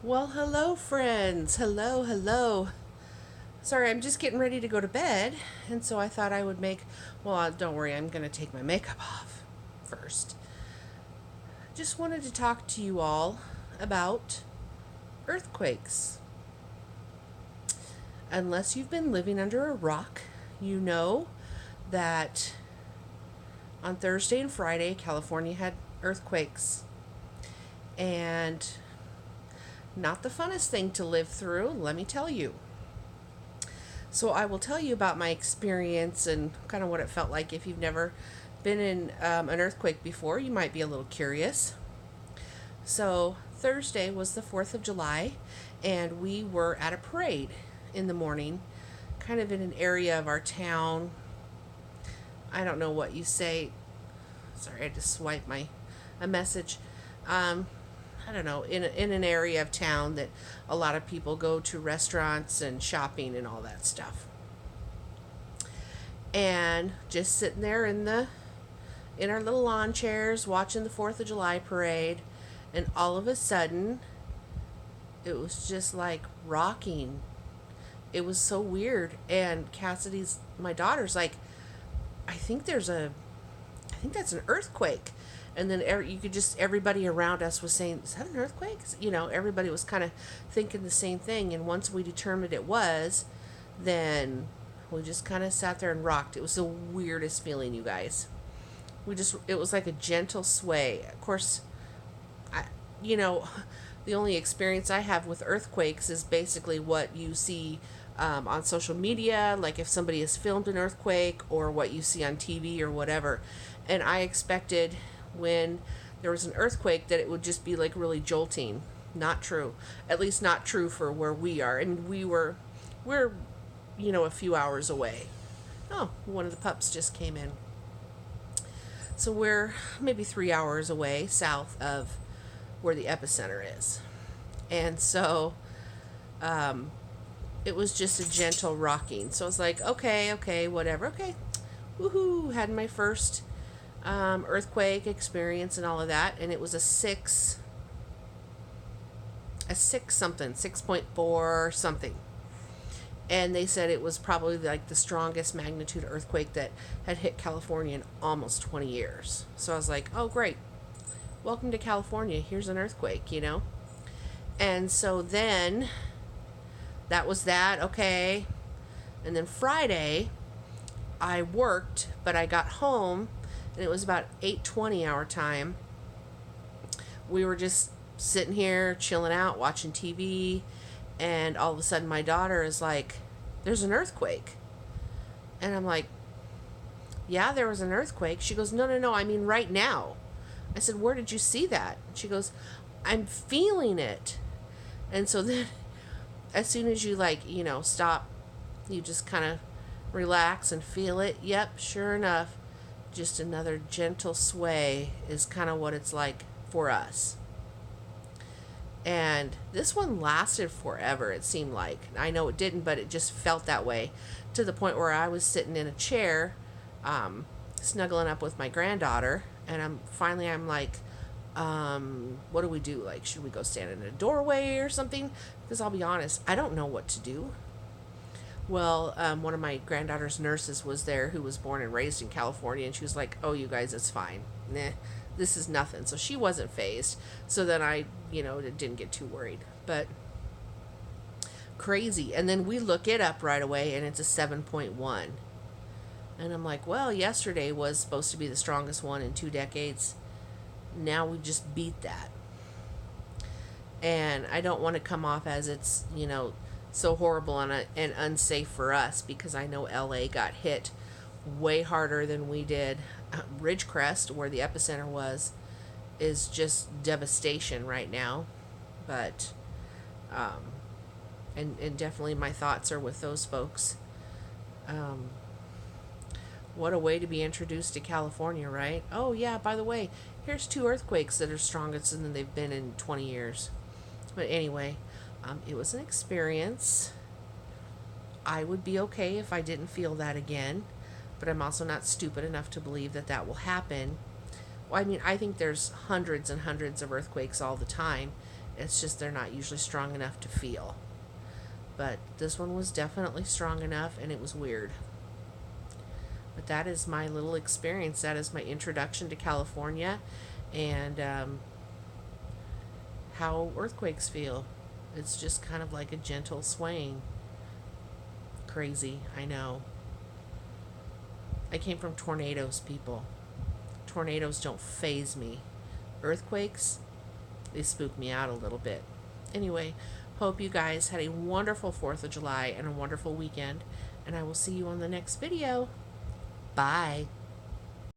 Well, hello, friends. Hello, hello. Sorry, I'm just getting ready to go to bed, and so I thought I would don't worry, I'm going to take my makeup off first. Just wanted to talk to you all about earthquakes. Unless you've been living under a rock, you know that on Thursday and Friday, California had earthquakes. And not the funnest thing to live through, let me tell you. So I will tell you about my experience and kind of what it felt like. If you've never been in an earthquake before, you might be a little curious. So Thursday was the 4th of July, and we were at a parade in the morning, kind of in an area of our town. I don't know what you say. Sorry, I had to swipe a message. I don't know, in an area of town that a lot of people go to restaurants and shopping and all that stuff. And just sitting there in our little lawn chairs watching the 4th of July parade, and all of a sudden it was just like rocking. It was so weird. And my daughter's like, I think that's an earthquake. And then everybody around us was saying, is that an earthquake? Everybody was kind of thinking the same thing. And once we determined it was, then we just kind of sat there and rocked. It was the weirdest feeling, you guys. It was like a gentle sway. Of course, I, you know, the only experience I have with earthquakes is basically what you see on social media, like if somebody has filmed an earthquake, or what you see on TV or whatever. And I expected when there was an earthquake that it would just be like really jolting. Not true. At least not true for where we are. And we're a few hours away. Oh, one of the pups just came in. So we're maybe 3 hours away south of where the epicenter is. And so it was just a gentle rocking. So I was like, okay, whatever. Okay, woohoo, had my first earthquake experience and all of that. And it was a 6.4 something. And they said it was probably like the strongest magnitude earthquake that had hit California in almost 20 years. So I was like, oh, great. Welcome to California. Here's an earthquake. And so then that was that. Okay. And then Friday, I worked, but I got home, and it was about 8:20 our time. We were just sitting here, chilling out, watching TV, and all of a sudden my daughter is like, there's an earthquake. And I'm like, yeah, there was an earthquake. She goes, no, I mean right now. I said, where did you see that? She goes, I'm feeling it. And so then as soon as you stop, you just kind of relax and feel it. Yep, sure enough, just another gentle sway is kind of what it's like for us. And this one lasted forever, it seemed like. I know it didn't, but it just felt that way, to the point where I was sitting in a chair, snuggling up with my granddaughter, and I'm like, what do we do? Like, should we go stand in a doorway or something? Because I'll be honest, I don't know what to do. Well, one of my granddaughter's nurses was there, who was born and raised in California, and she was like, oh, you guys, it's fine. Nah, this is nothing. So she wasn't phased. So then I, didn't get too worried. But crazy. And then we look it up right away, and it's a 7.1. And I'm like, well, yesterday was supposed to be the strongest one in 2 decades. Now we just beat that. And I don't want to come off as it's, so horrible and unsafe for us, because I know LA got hit way harder than we did. Ridgecrest, where the epicenter was, is just devastation right now. But and definitely my thoughts are with those folks. What a way to be introduced to California, right? Oh yeah, by the way, here's 2 earthquakes that are stronger than they've been in 20 years. But anyway, it was an experience. I would be okay if I didn't feel that again, but I'm also not stupid enough to believe that that will happen. Well, I mean, I think there's hundreds and hundreds of earthquakes all the time, It's just they're not usually strong enough to feel. But this one was definitely strong enough, and it was weird. But that is my little experience. That is my introduction to California, and how earthquakes feel. It's just kind of like a gentle swaying. Crazy, I know. I came from tornadoes, people. Tornadoes don't faze me. Earthquakes, they spook me out a little bit. Anyway, hope you guys had a wonderful 4th of July and a wonderful weekend, and I will see you on the next video. Bye.